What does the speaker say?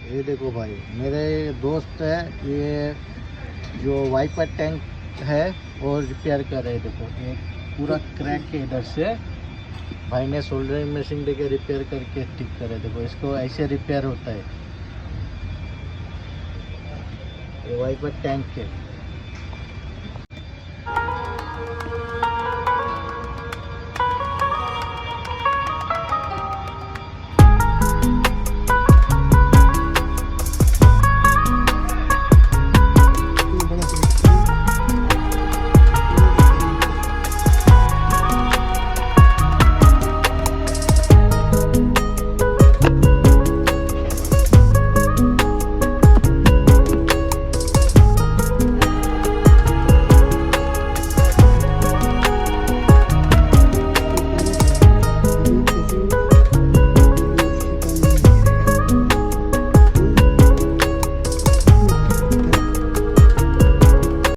ये देखो भाई, मेरे दोस्त है ये, जो वाइपर टैंक है और रिपेयर कर रहे हैं। देखो ये पूरा क्रैक है इधर से, भाई ने सोल्डरिंग मशीन लेके रिपेयर करके ठीक करे। देखो इसको ऐसे रिपेयर होता है, ये वाइपर टैंक है।